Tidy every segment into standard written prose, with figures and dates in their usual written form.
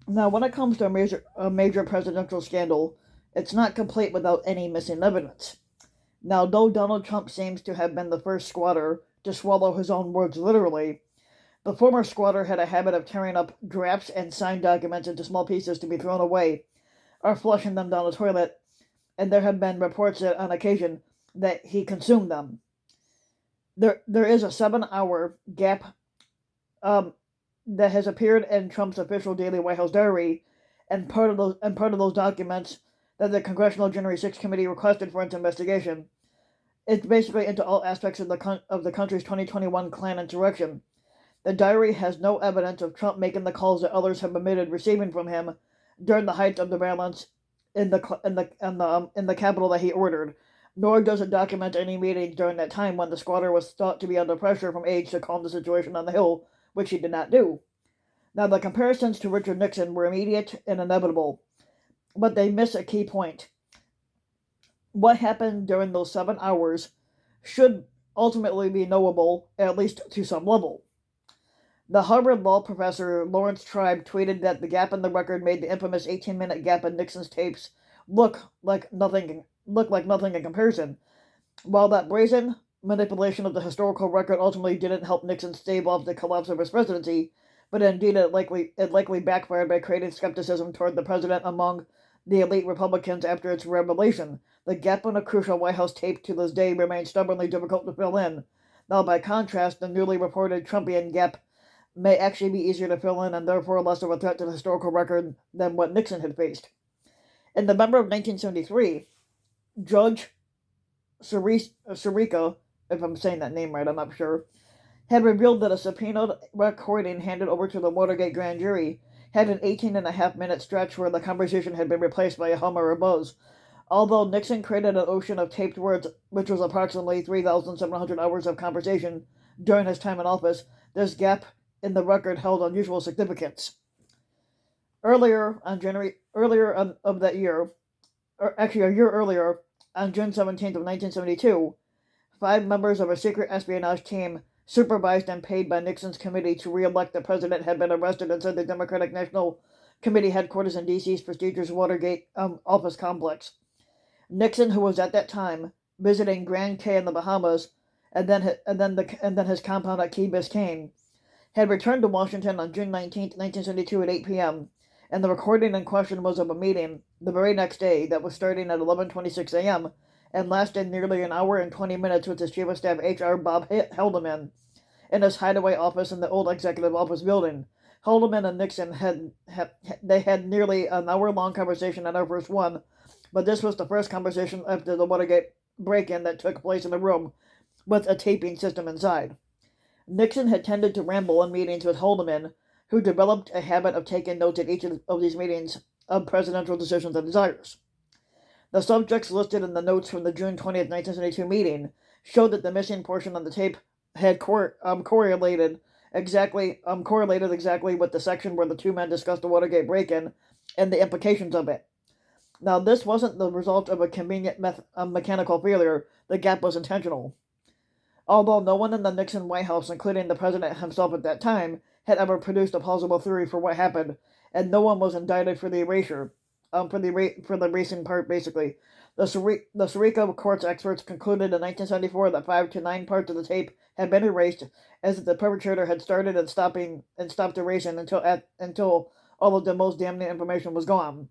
Now, when it comes to a major presidential scandal, it's not complete without any missing evidence. Now, though Donald Trump seems to have been the first squatter to swallow his own words literally, the former squatter had a habit of tearing up drafts and signed documents into small pieces to be thrown away or flushing them down the toilet, and there have been reports that on occasion that he consumed them. There is a 7 hour gap um, that has appeared in Trump's official daily White House diary, and part of those documents that the Congressional January 6th committee requested for its investigation. It's basically into all aspects of the country's 2021 Klan insurrection. The diary has no evidence of Trump making the calls that others have admitted receiving from him during the height of the violence in the capital that he ordered. Nor does it document any meetings during that time when the squatter was thought to be under pressure from aides to calm the situation on the Hill, which he did not do. Now, the comparisons to Richard Nixon were immediate and inevitable, but they miss a key point. What happened during those 7 hours should ultimately be knowable, at least to some level. The Harvard law professor Lawrence Tribe tweeted that the gap in the record made the infamous 18-minute gap in Nixon's tapes look like nothing in comparison. While that brazen manipulation of the historical record ultimately didn't help Nixon stave off the collapse of his presidency, but indeed it likely backfired by creating skepticism toward the president among the elite Republicans after its revelation. The gap in a crucial White House tape to this day remains stubbornly difficult to fill in. Now, by contrast, the newly reported Trumpian gap may actually be easier to fill in and therefore less of a threat to the historical record than what Nixon had faced. In November of 1973, Judge Sirica, if I'm saying that name right, I'm not sure, had revealed that a subpoenaed recording handed over to the Watergate grand jury had an 18-and-a-half-minute stretch where the conversation had been replaced by a hum or a buzz. Although Nixon created an ocean of taped words, which was approximately 3,700 hours of conversation during his time in office, this gap in the record held unusual significance. Earlier of that year, or actually a year earlier, on June 17th of 1972, 5 members of a secret espionage team supervised and paid by Nixon's committee to re-elect the president had been arrested inside the Democratic National Committee headquarters in D.C.'s prestigious Watergate office complex. Nixon, who was at that time visiting Grand Cay in the Bahamas, and then his compound at Key Biscayne, had returned to Washington on June 19th, 1972 at 8 p.m., and the recording in question was of a meeting the very next day that was starting at 11:26 a.m. and lasted nearly an hour and 20 minutes with his Chief of Staff H.R. Bob Haldeman in his hideaway office in the old Executive Office building. Haldeman and Nixon had nearly an hour-long conversation on Air Force One, but this was the first conversation after the Watergate break-in that took place in a room with a taping system inside. Nixon had tended to ramble in meetings with Haldeman, who developed a habit of taking notes at each of these meetings of presidential decisions and desires. The subjects listed in the notes from the June 20th, 1972 meeting showed that the missing portion on the tape had correlated exactly with the section where the two men discussed the Watergate break-in and the implications of it. Now, this wasn't the result of a convenient mechanical failure. The gap was intentional. Although no one in the Nixon White House, including the president himself at that time, had ever produced a plausible theory for what happened, and no one was indicted for the erasure, for the erasing part, basically. The Sirica court's experts concluded in 1974 that 5 to 9 parts of the tape had been erased, as if the perpetrator had started and stopped erasing until all of the most damning information was gone.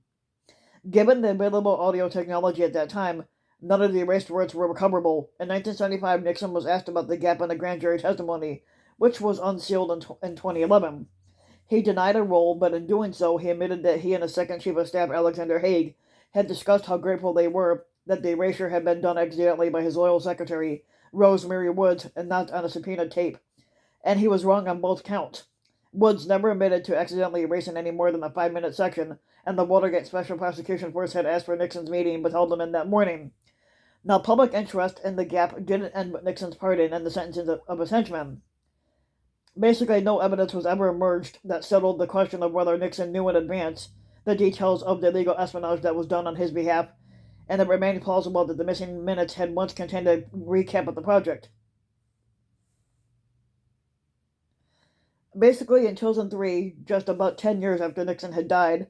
Given the available audio technology at that time, none of the erased words were recoverable. In 1975, Nixon was asked about the gap in the grand jury testimony, which was unsealed in 2011. He denied a role, but in doing so, he admitted that he and his second chief of staff, Alexander Haig, had discussed how grateful they were that the erasure had been done accidentally by his loyal secretary, Rosemary Woods, and not on a subpoenaed tape. And he was wrong on both counts. Woods never admitted to accidentally erasing any more than a 5-minute section, and the Watergate Special Prosecution Force had asked for Nixon's meeting with Haldeman that morning. Now, public interest in the gap didn't end with Nixon's pardon and the sentencing of his henchmen. Basically, no evidence was ever emerged that settled the question of whether Nixon knew in advance the details of the illegal espionage that was done on his behalf, and it remained plausible that the missing minutes had once contained a recap of the project. Basically, in 2003, just about 10 years after Nixon had died,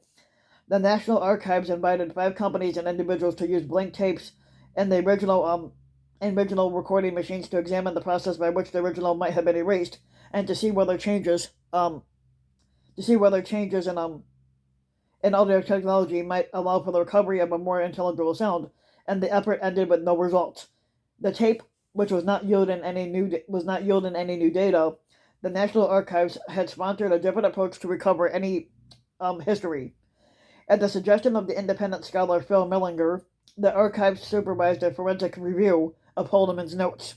the National Archives invited 5 companies and individuals to use blank tapes and the original recording machines to examine the process by which the original might have been erased, and to see whether changes in audio technology might allow for the recovery of a more intelligible sound. And the effort ended with no results. The tape, which was not yielding any new data, the National Archives had sponsored a different approach to recover any history. At the suggestion of the independent scholar Phil Millinger, the archives supervised a forensic review of Haldeman's notes.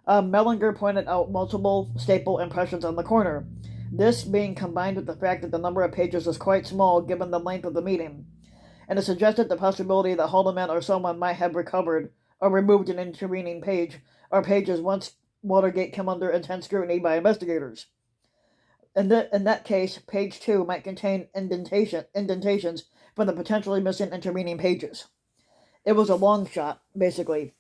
Mellinger pointed out multiple staple impressions on the corner, this being combined with the fact that the number of pages was quite small given the length of the meeting, and it suggested the possibility that Haldeman or someone might have recovered or removed an intervening page or pages once Watergate came under intense scrutiny by investigators. In that case, page 2 might contain indentations from the potentially missing intervening pages. It was a long shot, basically.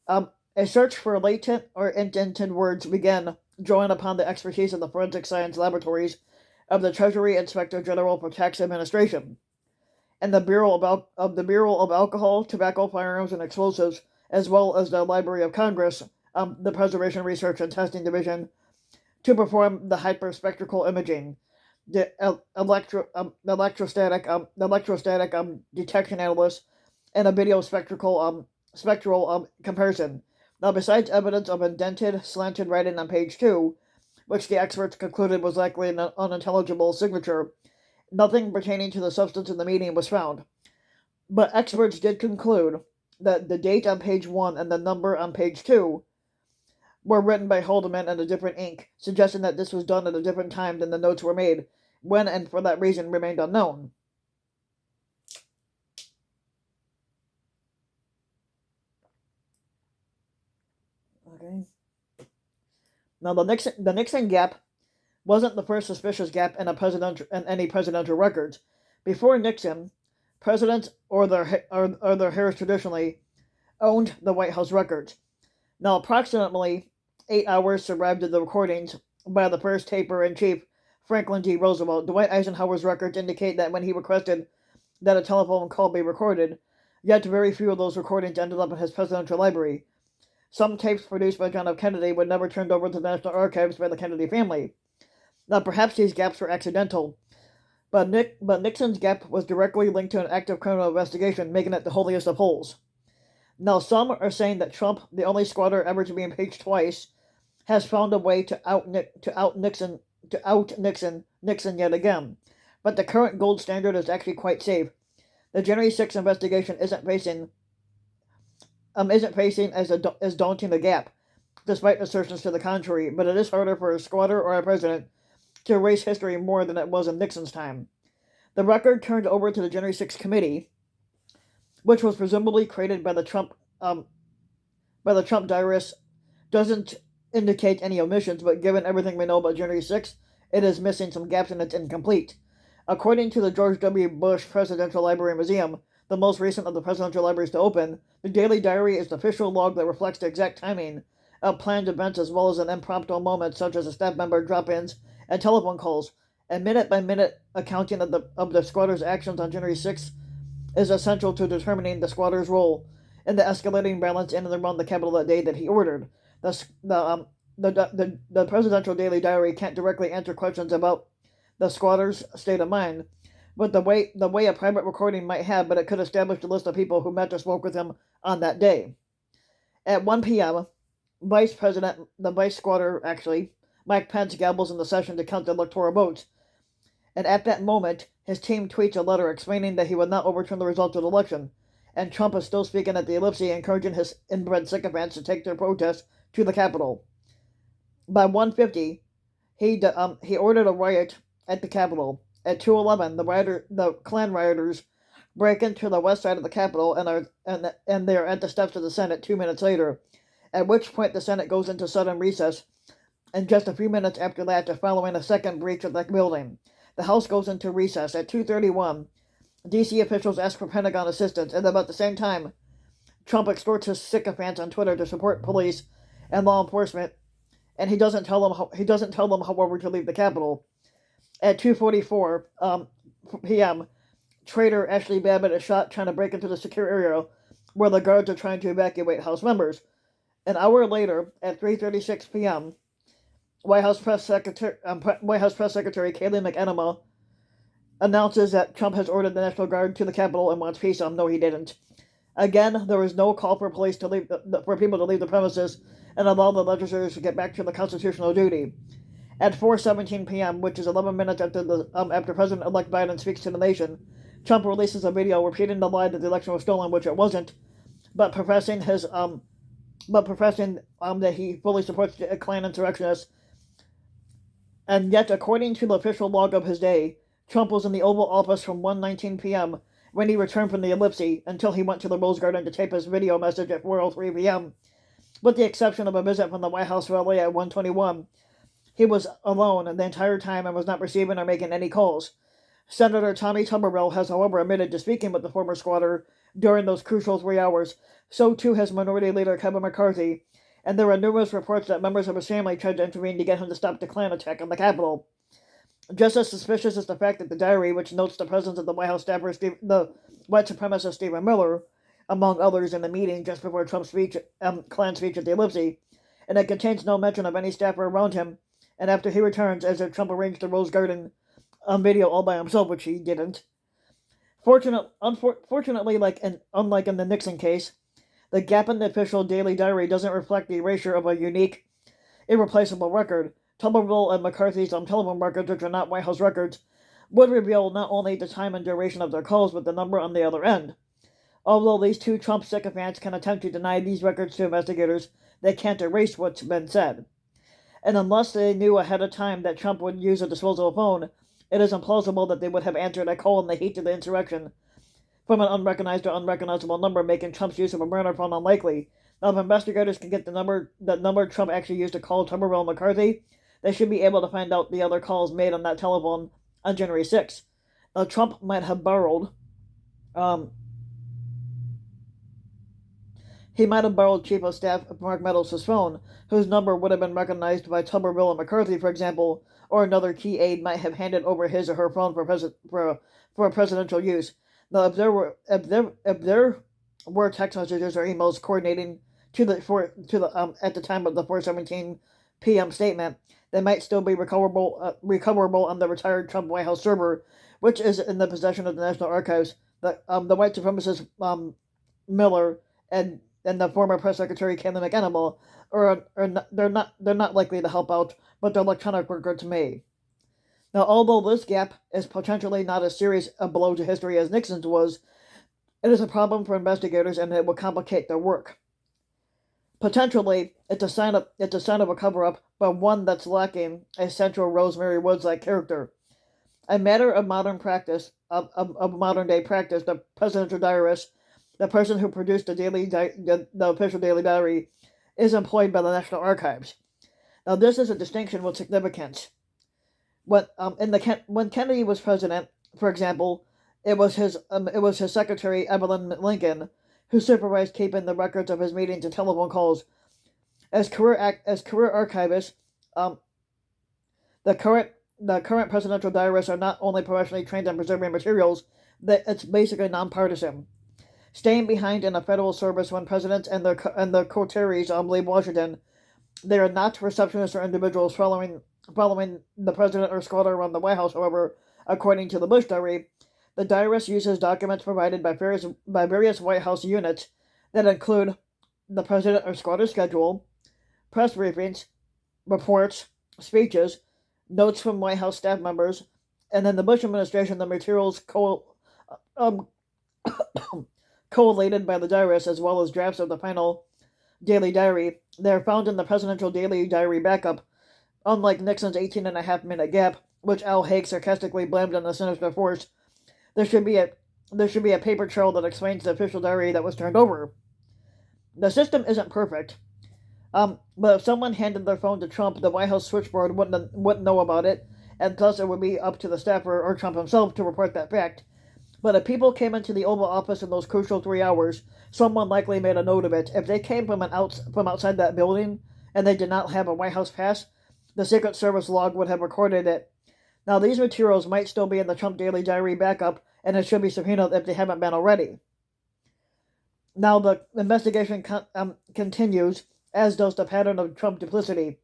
A search for latent or indented words began, drawing upon the expertise of the forensic science laboratories of the Treasury Inspector General for Tax Administration and the Bureau of Alcohol, Tobacco, Firearms, and Explosives, as well as the Library of Congress, the Preservation Research and Testing Division, to perform the hyperspectral imaging, the electrostatic detection analysis, and a video spectral comparison. Now, besides evidence of indented, slanted writing on page 2, which the experts concluded was likely an unintelligible signature, nothing pertaining to the substance of the meeting was found. But experts did conclude that the date on page 1 and the number on page 2 were written by Haldeman in a different ink, suggesting that this was done at a different time than the notes were made, when and for that reason remained unknown. Okay. Now, the Nixon gap wasn't the first suspicious gap in any presidential records. Before Nixon, presidents or their heirs traditionally owned the White House records. Now, approximately 8 hours survived of the recordings by the first taper-in-chief, Franklin D. Roosevelt. Dwight Eisenhower's records indicate that when he requested that a telephone call be recorded, yet very few of those recordings ended up in his presidential library. Some tapes produced by John F. Kennedy were never turned over to the National Archives by the Kennedy family. Now, perhaps these gaps were accidental, but Nixon's gap was directly linked to an active criminal investigation, making it the holiest of holes. Now, some are saying that Trump, the only squatter ever to be impeached twice, has found a way to out Nixon yet again. But the current gold standard is actually quite safe. The January 6th investigation isn't facing as daunting a gap, despite assertions to the contrary, but it is harder for a squatter or a president to erase history more than it was in Nixon's time. The record turned over to the January 6th committee, which was presumably created by the Trump diarists, doesn't indicate any omissions, but given everything we know about January 6th, it is missing some gaps and it's incomplete. According to the George W. Bush Presidential Library Museum, the most recent of the presidential libraries to open, the Daily Diary is the official log that reflects the exact timing of planned events as well as an impromptu moment such as a staff member drop-ins and telephone calls. A minute-by-minute accounting of the squatter's actions on January 6th is essential to determining the squatter's role in the escalating violence in and around the Capitol that day that he ordered. The presidential Daily Diary can't directly answer questions about the squatter's state of mind, but the way a private recording might have, but it could establish a list of people who met or spoke with him on that day. At 1 p.m., the vice squatter, Mike Pence gabbles in the session to count the electoral votes, and at that moment, his team tweets a letter explaining that he would not overturn the results of the election, and Trump is still speaking at the ellipse, encouraging his inbred sycophants to take their protest to the Capitol. By 1:50, he ordered a riot at the Capitol. At 2:11, the Klan rioters break into the west side of the Capitol and they are at the steps of the Senate 2 minutes later, at which point the Senate goes into sudden recess, and just a few minutes after that, following a second breach of that building. The House goes into recess. At 2:31, D.C. officials ask for Pentagon assistance, and about the same time, Trump extorts his sycophants on Twitter to support police and law enforcement and he doesn't tell them, however, to leave the Capitol. At 2:44 p.m., traitor Ashley Babbitt is shot trying to break into the secure area where the guards are trying to evacuate House members. An hour later, at 3:36 p.m., White House Press Secretary Kayleigh McEnema announces that Trump has ordered the National Guard to the Capitol and wants peace. No, he didn't. Again, there was no call for police to leave for people to leave the premises and allow the legislators to get back to the constitutional duty. At 4:17 p.m., which is 11 minutes after President-elect Biden speaks to the nation, Trump releases a video repeating the lie that the election was stolen, which it wasn't, but professing that he fully supports the Klan insurrectionists. And yet, according to the official log of his day, Trump was in the Oval Office from 1:19 p.m. when he returned from the ellipse until he went to the Rose Garden to tape his video message at 4:03 p.m. With the exception of a visit from the White House valet at 1:21, he was alone the entire time and was not receiving or making any calls. Senator Tommy Tuberville has, however, admitted to speaking with the former squatter during those crucial 3 hours. So too has Minority Leader Kevin McCarthy, and there are numerous reports that members of his family tried to intervene to get him to stop the Klan attack on the Capitol. Just as suspicious is the fact that the diary, which notes the presence of the White House staffer, the white supremacist Stephen Miller, among others, in the meeting just before Trump's Klan speech at the ellipse, and it contains no mention of any staffer around him, and after he returns, as if Trump arranged the Rose Garden video all by himself, which he didn't. Unfortunately, unlike in the Nixon case, the gap in the official daily diary doesn't reflect the erasure of a unique, irreplaceable record. Tuberville and McCarthy's telephone records, which are not White House records, would reveal not only the time and duration of their calls, but the number on the other end. Although these two Trump sycophants can attempt to deny these records to investigators, they can't erase what's been said. And unless they knew ahead of time that Trump would use a disposable phone, it is implausible that they would have answered a call in the heat of the insurrection from an unrecognized or unrecognizable number, making Trump's use of a burner phone unlikely. Now, if investigators can get the number Trump actually used to call Tuberville and McCarthy, they should be able to find out the other calls made on that telephone on January 6th. Now, Trump might have borrowed Chief of Staff Mark Meadows' phone, whose number would have been recognized by Tuberville and McCarthy, for example, or another key aide might have handed over his or her phone for presidential use. Now, if there were text messages or emails coordinating at the time of the 4:17 p.m. statement, they might still be recoverable on the retired Trump White House server, which is in the possession of the National Archives. The white supremacist Miller and the former press secretary Kayleigh McEnema they're not likely to help out, but their electronic records may. Now, although this gap is potentially not as serious a blow to history as Nixon's was, it is a problem for investigators and it will complicate their work. Potentially, it's a sign of a cover-up, but one that's lacking a central Rosemary Woods-like character. A matter of modern practice, of modern-day practice, the presidential diarist, the person who produced the official daily diary, is employed by the National Archives. Now, this is a distinction with significance. When Kennedy was president, for example, it was his secretary Evelyn Lincoln who supervised keeping the records of his meetings and telephone calls. As career archivists, the current presidential diarists are not only professionally trained in preserving materials, that it's basically nonpartisan. Staying behind in a federal service when presidents and their coteries leave Washington, they are not receptionists or individuals following the president or squatter around the White House. However, according to the Bush diary, the diarist uses documents provided by various White House units that include the president or squatter's schedule, press briefings, reports, speeches, notes from White House staff members, and in the Bush administration, the materials collated by the diarist, as well as drafts of the final daily diary. They are found in the presidential daily diary backup, unlike Nixon's 18.5-minute gap, which Al Haig sarcastically blamed on the sinister force. There should be a paper trail that explains the official diary that was turned over. The system isn't perfect, but if someone handed their phone to Trump, the White House switchboard wouldn't know about it, and thus it would be up to the staffer or Trump himself to report that fact. But if people came into the Oval Office in those crucial 3 hours, someone likely made a note of it. If they came from outside that building, and they did not have a White House pass, the Secret Service log would have recorded it. Now, these materials might still be in the Trump Daily Diary backup, and it should be subpoenaed if they haven't been already. Now, the investigation continues, as does the pattern of Trump duplicity.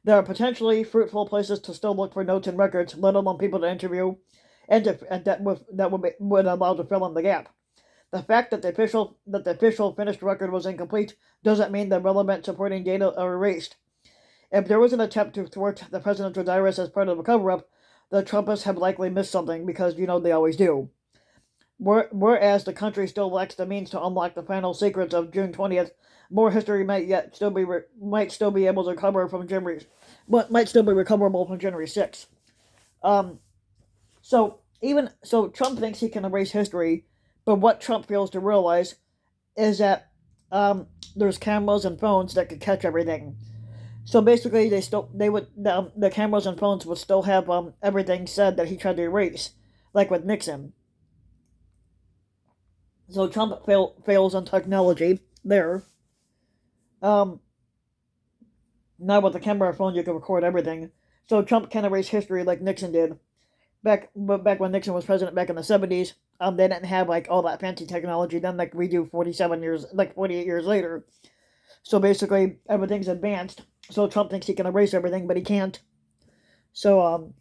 There are potentially fruitful places to still look for notes and records, let alone people to interview, and that would allow to fill in the gap. The fact that the official finished record was incomplete doesn't mean the relevant supporting data are erased. If there was an attempt to thwart the presidential diaries as part of a cover-up, the Trumpists have likely missed something, because they always do. Whereas the country still lacks the means to unlock the final secrets of June 20th, more history might still be able to recover from January, might still be recoverable from January 6th. So Trump thinks he can erase history, but what Trump fails to realize is that there's cameras and phones that could catch everything. So basically, the cameras and phones would still have everything said that he tried to erase, like with Nixon. So Trump fails on technology there. Now with the camera or phone, you can record everything. So Trump can erase history like Nixon did. Back when Nixon was president back in the 70s, they didn't have all that fancy technology then like we do 48 years later. So basically, everything's advanced. So Trump thinks he can erase everything, but he can't. So,